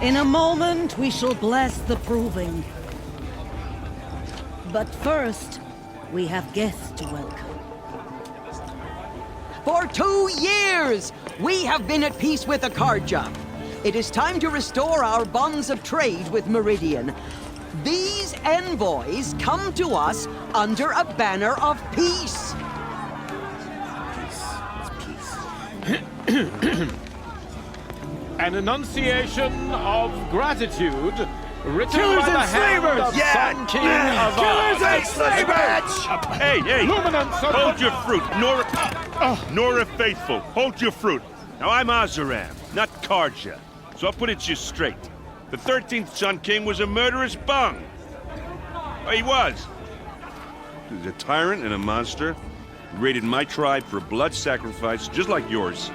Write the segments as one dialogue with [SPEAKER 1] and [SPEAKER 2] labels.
[SPEAKER 1] In a moment, we shall bless the proving. But first, we have guests to welcome.
[SPEAKER 2] For 2 years, we have been at peace with Persia. It is time to restore our bonds of trade with Meridian. These envoys come to us under a banner of peace.
[SPEAKER 3] An enunciation of gratitude written
[SPEAKER 4] Killers
[SPEAKER 3] by the
[SPEAKER 4] and
[SPEAKER 3] hand
[SPEAKER 4] slavers!
[SPEAKER 3] of Sun King of
[SPEAKER 4] Killers and slavers!
[SPEAKER 5] Hey, hey!
[SPEAKER 3] Luminance of
[SPEAKER 5] Hold your fruit, Nora Faithful. Hold your fruit. Now I'm Azaram, not Persia, so I'll put it you straight. The 13th Sun King was a murderous bung. He was. He was a tyrant and a monster. He raided my tribe for blood sacrifice, just like yours.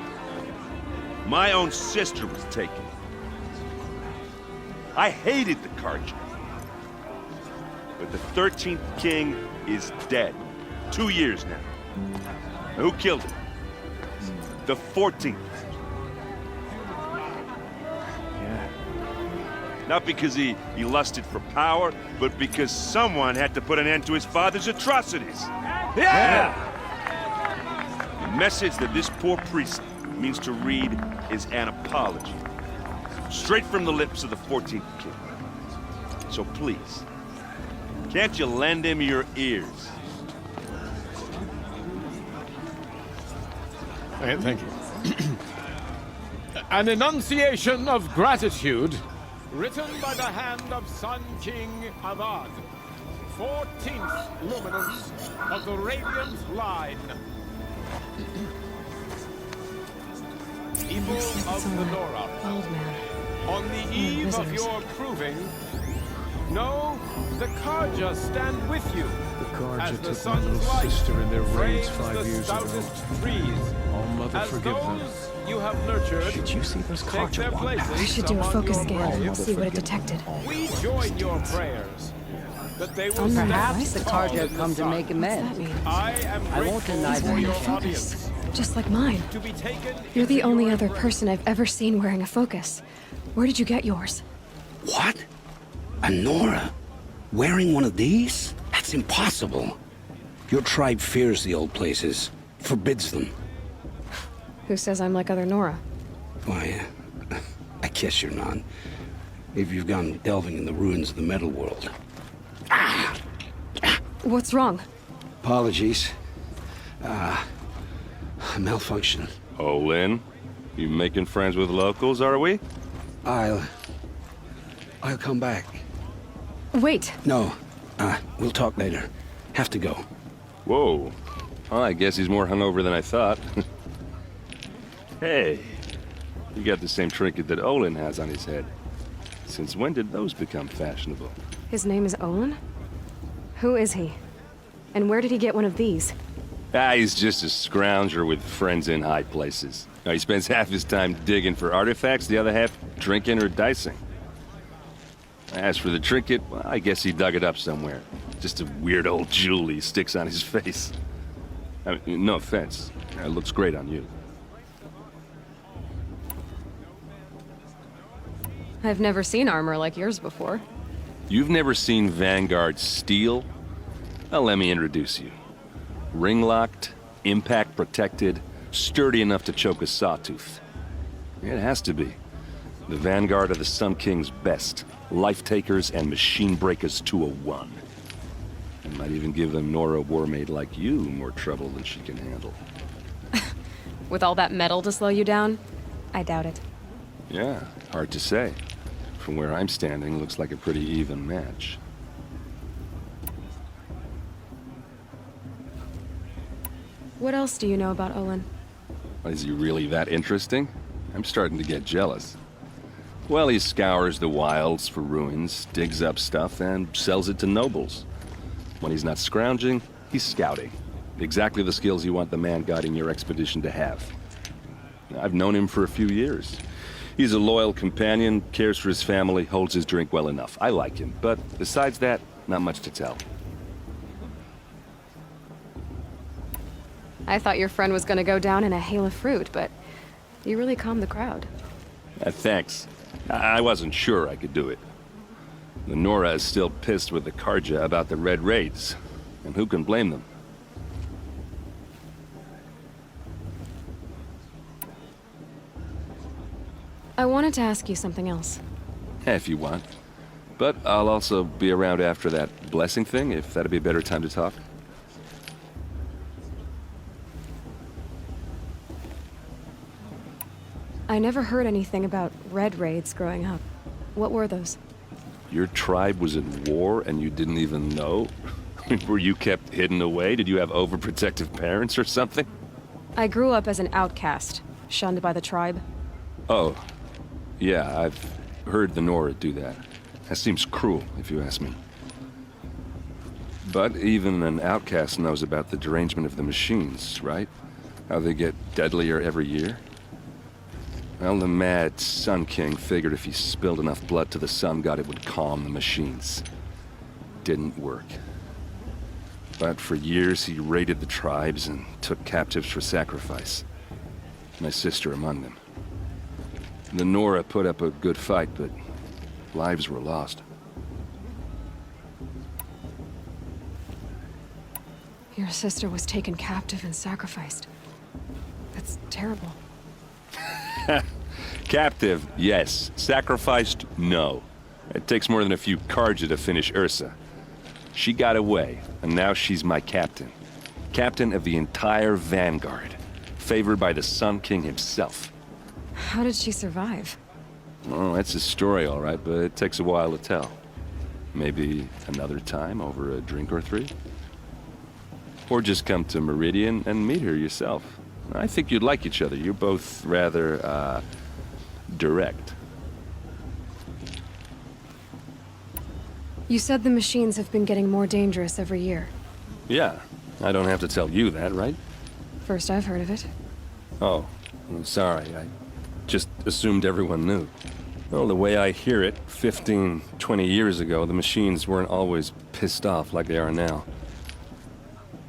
[SPEAKER 5] My own sister was taken. I hated the Persia. But the 13th king is dead. 2 years now. Now, who killed him? The 14th.
[SPEAKER 4] Yeah.
[SPEAKER 5] Not because he lusted for power, but because someone had to put an end to his father's atrocities.
[SPEAKER 4] Yeah!
[SPEAKER 5] The message that this poor priest means to read is an apology. Straight from the lips of the 14th king. So please, can't you lend him your ears?
[SPEAKER 3] Thank you. An enunciation of gratitude written by the hand of Sun King Avad, 14th luminance of the Radiant Line. People of the Nora,
[SPEAKER 6] Old man.
[SPEAKER 3] on the eve of
[SPEAKER 6] visitors.
[SPEAKER 3] your proving, know the Karja stand with you.
[SPEAKER 4] The Karja
[SPEAKER 3] As the
[SPEAKER 4] took my
[SPEAKER 3] sun's
[SPEAKER 4] little
[SPEAKER 3] light
[SPEAKER 4] sister in their raids
[SPEAKER 3] frames
[SPEAKER 4] 5
[SPEAKER 3] the
[SPEAKER 4] years ago.
[SPEAKER 3] stoutest trees.
[SPEAKER 4] Oh, Mother,
[SPEAKER 3] As
[SPEAKER 4] forgive them.
[SPEAKER 3] those you have nurtured
[SPEAKER 4] Did you see those
[SPEAKER 3] take their
[SPEAKER 4] Karja wander?
[SPEAKER 3] places
[SPEAKER 6] I should do a
[SPEAKER 3] among
[SPEAKER 6] focus
[SPEAKER 3] your
[SPEAKER 6] scan
[SPEAKER 3] graves,
[SPEAKER 6] and see what it detected.
[SPEAKER 3] we join your prayers that they will
[SPEAKER 1] Perhaps the
[SPEAKER 3] stand tall
[SPEAKER 1] Karja
[SPEAKER 3] in the
[SPEAKER 1] come to
[SPEAKER 3] sun.
[SPEAKER 1] make
[SPEAKER 6] What's that
[SPEAKER 1] amends.
[SPEAKER 6] mean?
[SPEAKER 3] I am
[SPEAKER 1] I won't
[SPEAKER 3] grateful
[SPEAKER 1] deny
[SPEAKER 3] for
[SPEAKER 1] that.
[SPEAKER 3] your
[SPEAKER 6] Focus.
[SPEAKER 3] audience
[SPEAKER 6] Just like mine.
[SPEAKER 3] to be taken.
[SPEAKER 6] You're the
[SPEAKER 3] into
[SPEAKER 6] only
[SPEAKER 3] your
[SPEAKER 6] other
[SPEAKER 3] embrace.
[SPEAKER 6] person I've ever seen wearing a focus. Where did you get yours?
[SPEAKER 7] What? A Nora? Wearing one of these? That's impossible. Your tribe fears the old places, forbids them.
[SPEAKER 6] Who says I'm like other Nora?
[SPEAKER 7] Why, I guess you're not. If you've gone delving in the ruins of the metal world.
[SPEAKER 6] What's wrong?
[SPEAKER 7] Apologies. Malfunction.
[SPEAKER 5] Olin, you making friends with locals, are we?
[SPEAKER 7] I'll come back.
[SPEAKER 6] Wait.
[SPEAKER 7] No, we'll talk later. Have to go.
[SPEAKER 5] Whoa. Well, I guess he's more hungover than I thought. Hey, you got the same trinket that Olin has on his head. Since when did those become fashionable?
[SPEAKER 6] His name is Olin? Who is he? And where did he get one of these?
[SPEAKER 5] He's just a scrounger with friends in high places. Now, he spends half his time digging for artifacts, the other half drinking or dicing. As for the trinket, well, I guess he dug it up somewhere. Just a weird old jewel he sticks on his face. I mean, no offense. It looks great on you.
[SPEAKER 6] I've never seen armor like yours before.
[SPEAKER 5] You've never seen Vanguard steel? Well, let me introduce you. Ring-locked, impact-protected, sturdy enough to choke a sawtooth. It has to be. The Vanguard of the Sun King's best. Life-takers and machine-breakers to a one. I might even give a Nora warmaid like you more trouble than she can handle.
[SPEAKER 6] With all that metal to slow you down? I doubt it.
[SPEAKER 5] Yeah, hard to say. From where I'm standing, looks like a pretty even match.
[SPEAKER 6] What else do you know about Olin?
[SPEAKER 5] Is he really that interesting? I'm starting to get jealous. Well, he scours the wilds for ruins, digs up stuff, and sells it to nobles. When he's not scrounging, he's scouting. Exactly the skills you want the man guiding your expedition to have. I've known him for a few years. He's a loyal companion, cares for his family, holds his drink well enough. I like him, but besides that, not much to tell.
[SPEAKER 6] I thought your friend was gonna go down in a hail of fruit, but you really calmed the crowd.
[SPEAKER 5] Thanks. I wasn't sure I could do it. The Nora is still pissed with the Karja about the Red Raids, and who can blame them?
[SPEAKER 6] I wanted to ask you something else.
[SPEAKER 5] If you want. But I'll also be around after that blessing thing, if that'd be a better time to talk.
[SPEAKER 6] I never heard anything about Red Raids growing up. What were those?
[SPEAKER 5] Your tribe was in war and you didn't even know? Were you kept hidden away? Did you have overprotective parents or something?
[SPEAKER 6] I grew up as an outcast, shunned by the tribe.
[SPEAKER 5] Oh, yeah, I've heard the Nora do that. That seems cruel, if you ask me. But even an outcast knows about the derangement of the machines, right? How they get deadlier every year? Well, the mad Sun King figured if he spilled enough blood to the Sun God, it would calm the machines. Didn't work. But for years, he raided the tribes and took captives for sacrifice. My sister among them. The Nora put up a good fight, but lives were lost.
[SPEAKER 6] Your sister was taken captive and sacrificed. That's terrible.
[SPEAKER 5] Captive, yes. Sacrificed, no. It takes more than a few Karja to finish Ursa. She got away, and now she's my captain. Captain of the entire Vanguard. Favored by the Sun King himself.
[SPEAKER 6] How did she survive?
[SPEAKER 5] Oh, that's a story, all right, but it takes a while to tell. Maybe another time over a drink or three? Or just come to Meridian and meet her yourself. I think you'd like each other. You're both rather, direct.
[SPEAKER 6] You said the machines have been getting more dangerous every year.
[SPEAKER 5] Yeah, I don't have to tell you that, right?
[SPEAKER 6] First I've heard of it.
[SPEAKER 5] Oh, I'm sorry. I just assumed everyone knew. Well, the way I hear it, 15, 20 years ago, the machines weren't always pissed off like they are now.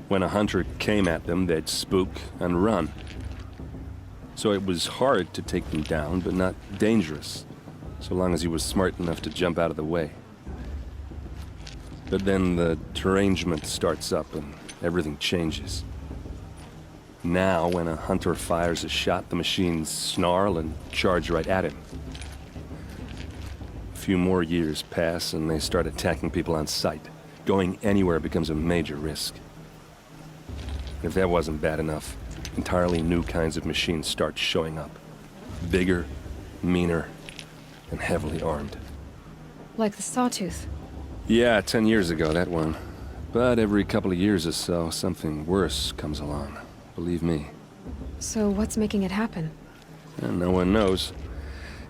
[SPEAKER 5] When a hunter came at them, they'd spook and run. So it was hard to take them down, but not dangerous, so long as he was smart enough to jump out of the way. But then the derangement starts up and everything changes. Now, when a hunter fires a shot, the machines snarl and charge right at him. A few more years pass and they start attacking people on sight. Going anywhere becomes a major risk. If that wasn't bad enough, entirely new kinds of machines start showing up. Bigger, meaner, and heavily armed.
[SPEAKER 6] Like the Sawtooth.
[SPEAKER 5] Yeah, 10 years ago, that one. But every couple of years or so, something worse comes along. Believe me.
[SPEAKER 6] So what's making it happen?
[SPEAKER 5] And no one knows.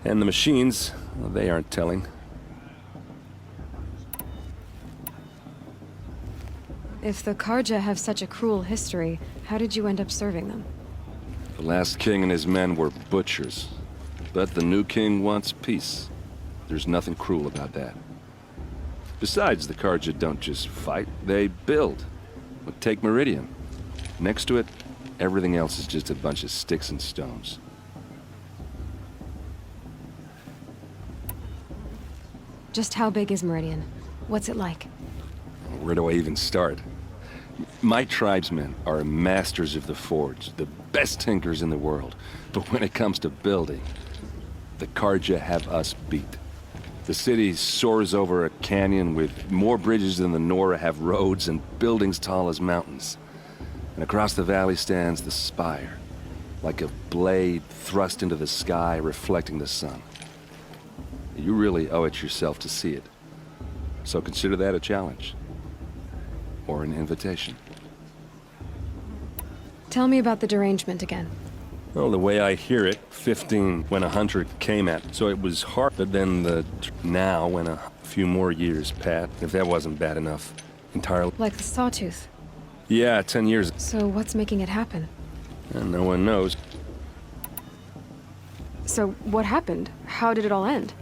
[SPEAKER 5] And the machines, well, they aren't telling.
[SPEAKER 6] If the Karja have such a cruel history, how did you end up serving them?
[SPEAKER 5] The last king and his men were butchers. But the new king wants peace. There's nothing cruel about that. Besides, the Karja don't just fight, they build. But take Meridian. Next to it, everything else is just a bunch of sticks and stones.
[SPEAKER 6] Just how big is Meridian? What's it like?
[SPEAKER 5] Where do I even start? My tribesmen are masters of the forge, the best tinkers in the world. But when it comes to building, the Karja have us beat. The city soars over a canyon with more bridges than the Nora have roads and buildings tall as mountains. And across the valley stands the spire, like a blade thrust into the sky reflecting the sun. You really owe it yourself to see it. So consider that a challenge. Or an invitation.
[SPEAKER 6] Tell me about the derangement again.
[SPEAKER 5] Well, the way I hear it, 15 when a hunter came at, so it was hard, but then now when a few more years passed, if that wasn't bad enough, entirely.
[SPEAKER 6] Like the Sawtooth.
[SPEAKER 5] Yeah, 10 years.
[SPEAKER 6] So what's making it happen?
[SPEAKER 5] And no one knows.
[SPEAKER 6] So what happened? How did it all end?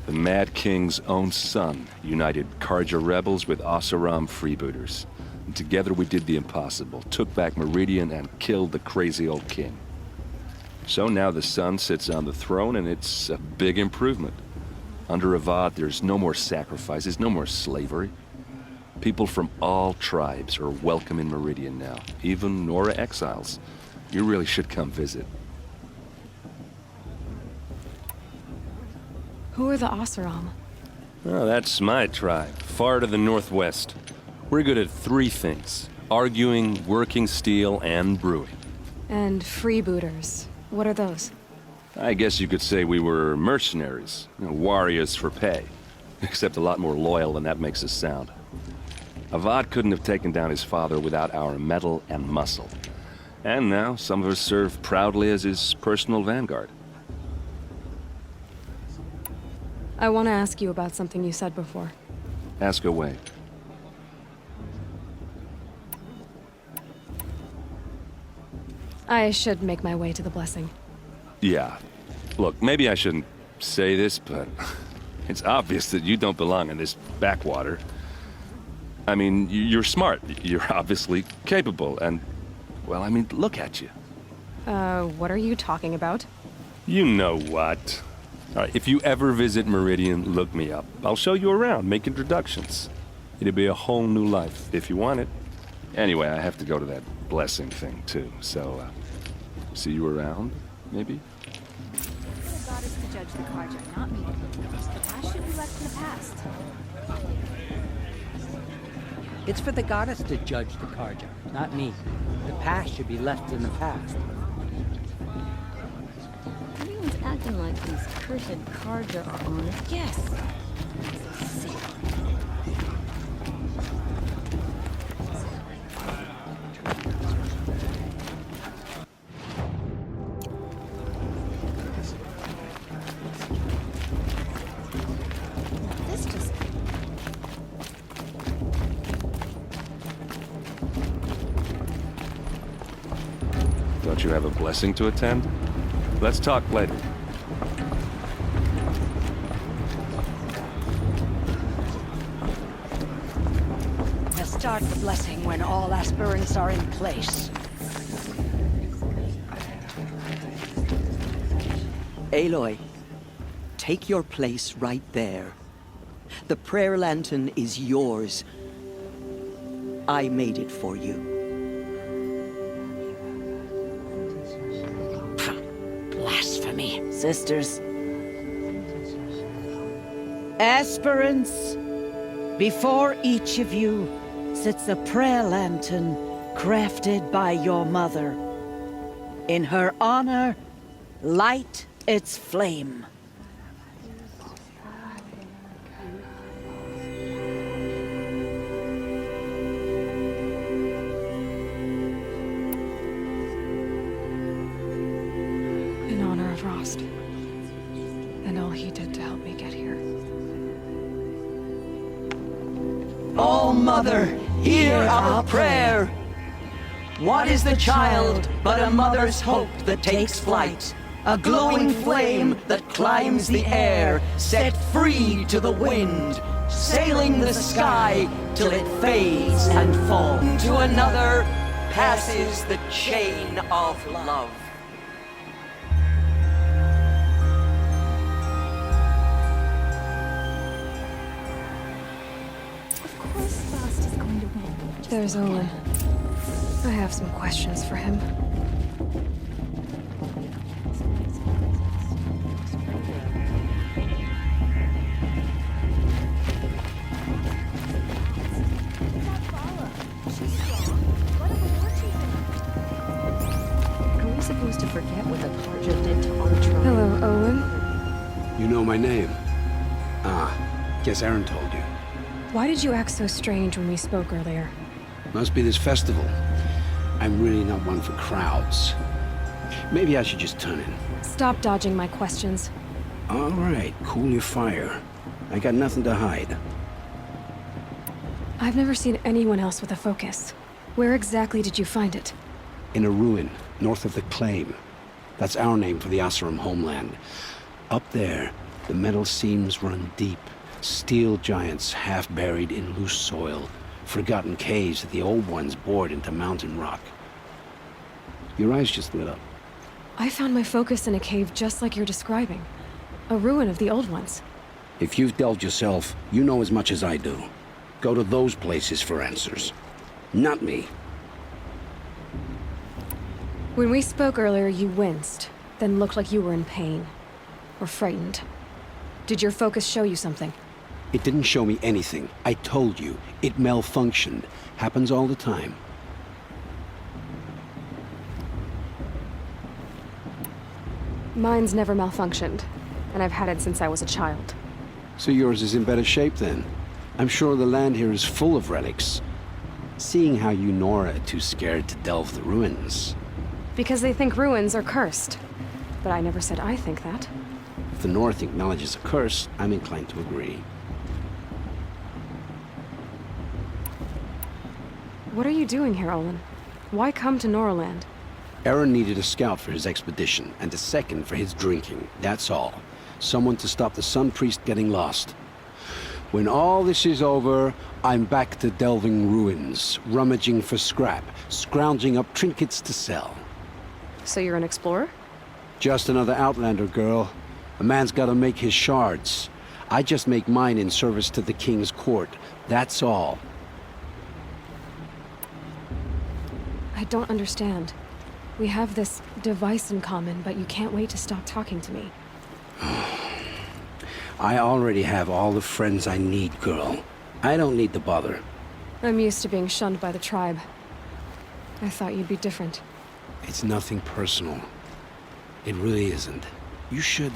[SPEAKER 5] The Mad King's own son united Karja rebels with Oseram freebooters. And together we did the impossible, took back Meridian and killed the crazy old king. So now the son sits on the throne, and it's a big improvement. Under Avad, there's no more sacrifices, no more slavery. People from all tribes are welcome in Meridian now, even Nora exiles. You really should come visit.
[SPEAKER 6] Who are the Oseram?
[SPEAKER 5] Oh, that's my tribe, far to the northwest. We're good at 3 things: arguing, working steel, and brewing.
[SPEAKER 6] And freebooters. What are those?
[SPEAKER 5] I guess you could say we were mercenaries, warriors for pay. Except a lot more loyal than that makes us sound. Avad couldn't have taken down his father without our metal and muscle. And now, some of us serve proudly as his personal vanguard.
[SPEAKER 6] I want to ask you about something you said before.
[SPEAKER 5] Ask away.
[SPEAKER 6] I should make my way to the blessing.
[SPEAKER 5] Yeah. Look, maybe I shouldn't say this, but it's obvious that you don't belong in this backwater. I mean, you're smart. You're obviously capable, and, well, I mean, look at you.
[SPEAKER 6] What are you talking about?
[SPEAKER 5] You know what. All right, if you ever visit Meridian, look me up. I'll show you around, make introductions. It'll be a whole new life, if you want it. Anyway, I have to go to that blessing thing, too, so, see you around, maybe?
[SPEAKER 8] The goddess to judge the Karja, not me. The past should be left in the past.
[SPEAKER 9] It's for the goddess to judge the Karja, not me. The past should be left in the past.
[SPEAKER 8] Everyone's acting like these cursed Karja are on his guess. Sick. This just...
[SPEAKER 5] Don't you have a blessing to attend? Let's talk later.
[SPEAKER 1] Start the blessing when all aspirants are in place.
[SPEAKER 2] Aloy, take your place right there. The prayer lantern is yours. I made it for you.
[SPEAKER 1] Blasphemy, sisters. Aspirants, before each of you sits a prayer lantern crafted by your mother. In her honor, light its flame.
[SPEAKER 6] In honor of Rost. And all he did to help me get here.
[SPEAKER 2] Oh, Mother, hear our prayer. What is the child but a mother's hope that takes flight? A glowing flame that climbs the air, set free to the wind, sailing the sky till it fades and falls. To another passes the chain of love.
[SPEAKER 8] Of course Faust is going to win.
[SPEAKER 6] There's Olin. I have some questions for him.
[SPEAKER 8] Are we supposed to forget what the Karja did to our tribe?
[SPEAKER 6] Hello, Olin.
[SPEAKER 7] You know my name? Ah, guess Erand told you.
[SPEAKER 6] Why did you act so strange when we spoke earlier?
[SPEAKER 7] Must be this festival. I'm really not one for crowds. Maybe I should just turn in.
[SPEAKER 6] Stop dodging my questions.
[SPEAKER 7] All right, cool your fire. I got nothing to hide.
[SPEAKER 6] I've never seen anyone else with a focus. Where exactly did you find it?
[SPEAKER 7] In a ruin, north of the Claim. That's our name for the Oseram homeland. Up there, the metal seams run deep. Steel giants half buried in loose soil. Forgotten caves that the old ones bored into mountain rock. Your eyes just lit up.
[SPEAKER 6] I found my focus in a cave just like you're describing. A ruin of the old ones.
[SPEAKER 7] If you've delved yourself, you know as much as I do. Go to those places for answers. Not me.
[SPEAKER 6] When we spoke earlier, you winced, then looked like you were in pain. Or frightened. Did your focus show you something?
[SPEAKER 7] It didn't show me anything. I told you. It malfunctioned. Happens all the time.
[SPEAKER 6] Mine's never malfunctioned, and I've had it since I was a child.
[SPEAKER 7] So yours is in better shape then. I'm sure the land here is full of relics. Seeing how you Nora are too scared to delve the ruins.
[SPEAKER 6] Because they think ruins are cursed. But I never said I think that.
[SPEAKER 7] If the North acknowledges a curse, I'm inclined to agree.
[SPEAKER 6] What are you doing here, Olin? Why come to Noraland?
[SPEAKER 7] Erand needed a scout for his expedition, and a second for his drinking. That's all. Someone to stop the Sun Priest getting lost. When all this is over, I'm back to delving ruins, rummaging for scrap, scrounging up trinkets to sell.
[SPEAKER 6] So you're an explorer?
[SPEAKER 7] Just another Outlander, girl. A man's gotta make his shards. I just make mine in service to the King's court. That's all.
[SPEAKER 6] I don't understand. We have this device in common, but you can't wait to stop talking to me.
[SPEAKER 7] I already have all the friends I need, girl. I don't need the bother.
[SPEAKER 6] I'm used to being shunned by the tribe. I thought you'd be different.
[SPEAKER 7] It's nothing personal. It really isn't. You should...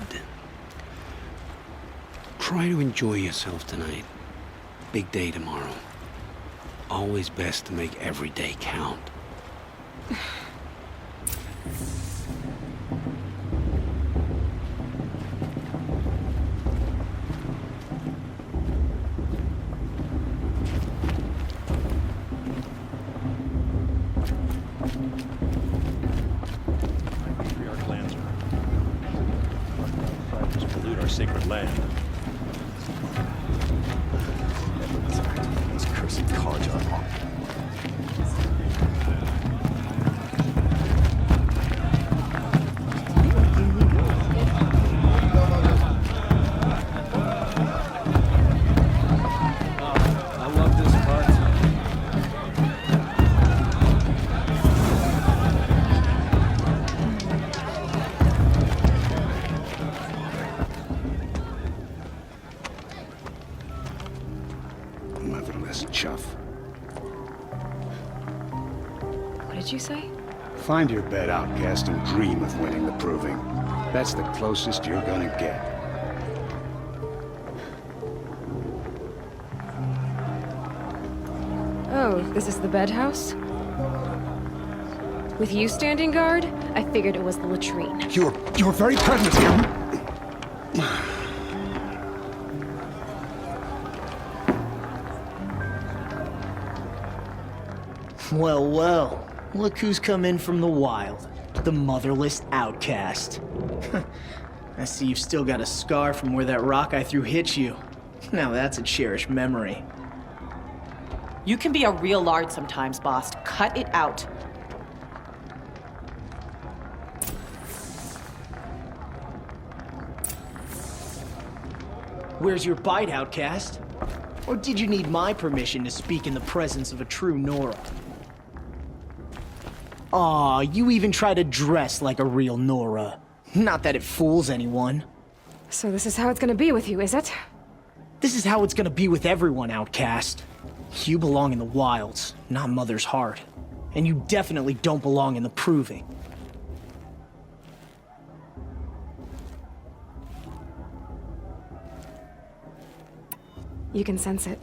[SPEAKER 7] try to enjoy yourself tonight. Big day tomorrow. Always best to make every day count.
[SPEAKER 4] Patriarch lands are pollute our sacred land. These cursed Karja.
[SPEAKER 7] Motherless chuff.
[SPEAKER 6] What did you say?
[SPEAKER 10] Find your bed, outcast, and dream of winning the proving. That's the closest you're gonna get.
[SPEAKER 6] Oh, this is the bedhouse? With you standing guard, I figured it was the latrine.
[SPEAKER 10] Your very presence here...
[SPEAKER 11] Well, well. Look who's come in from the wild. The motherless outcast. I see you've still got a scar from where that rock I threw hit you. Now that's a cherished memory.
[SPEAKER 12] You can be a real lard sometimes, boss. Cut it out.
[SPEAKER 11] Where's your bite, outcast? Or did you need my permission to speak in the presence of a true Nora? Aw, you even try to dress like a real Nora. Not that it fools anyone.
[SPEAKER 6] So this is how it's gonna be with you, is it?
[SPEAKER 11] This is how it's gonna be with everyone, outcast. You belong in the wilds, not Mother's heart. And you definitely don't belong in the proving.
[SPEAKER 6] You can sense it.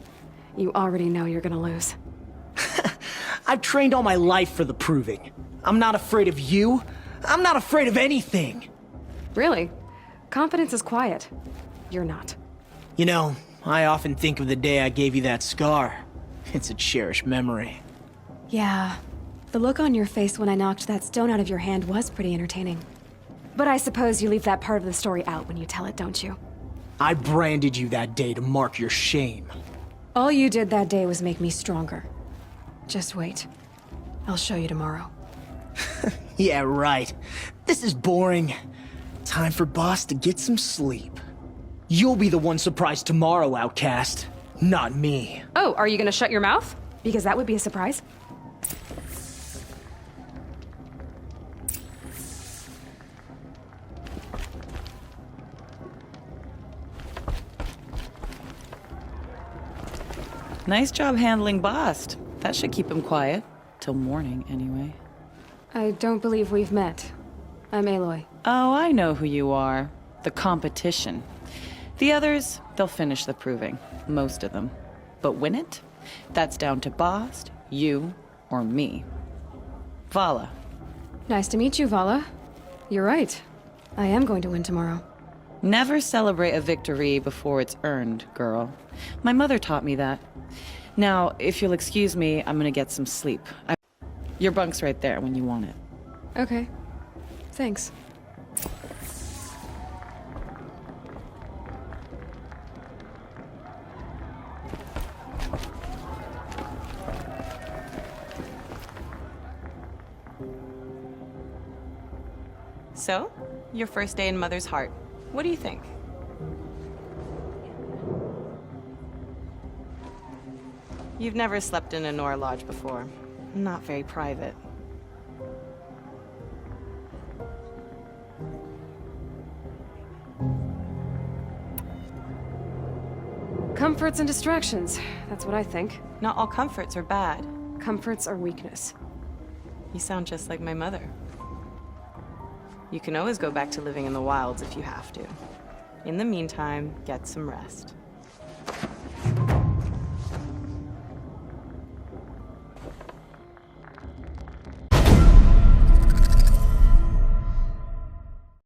[SPEAKER 6] You already know you're gonna lose.
[SPEAKER 11] I've trained all my life for the proving. I'm not afraid of you. I'm not afraid of anything.
[SPEAKER 6] Really? Confidence is quiet. You're not.
[SPEAKER 11] You know, I often think of the day I gave you that scar. It's a cherished memory.
[SPEAKER 6] Yeah. The look on your face when I knocked that stone out of your hand was pretty entertaining. But I suppose you leave that part of the story out when you tell it, don't you?
[SPEAKER 11] I branded you that day to mark your shame.
[SPEAKER 6] All you did that day was make me stronger. Just wait. I'll show you tomorrow.
[SPEAKER 11] Yeah, right. This is boring. Time for Boss to get some sleep. You'll be the one surprised tomorrow, Outcast. Not me.
[SPEAKER 6] Oh, are you gonna shut your mouth? Because that would be a surprise.
[SPEAKER 12] Nice job handling Bast. That should keep him quiet. Till morning, anyway.
[SPEAKER 6] I don't believe we've met. I'm Aloy.
[SPEAKER 12] Oh, I know who you are. The competition. The others, they'll finish the proving. Most of them. But win it? That's down to Bast, you, or me. Vala.
[SPEAKER 6] Nice to meet you, Vala. You're right. I am going to win tomorrow.
[SPEAKER 12] Never celebrate a victory before it's earned, girl. My mother taught me that. Now, if you'll excuse me, I'm gonna get some sleep. Your bunk's right there when you want it.
[SPEAKER 6] Okay. Thanks.
[SPEAKER 12] So, your first day in Mother's Heart. What do you think? You've never slept in a Nora lodge before. Not very private.
[SPEAKER 6] Comforts and distractions. That's what I think.
[SPEAKER 12] Not all comforts are bad.
[SPEAKER 6] Comforts are weakness.
[SPEAKER 12] You sound just like my mother. You can always go back to living in the wilds if you have to. In the meantime, get some rest.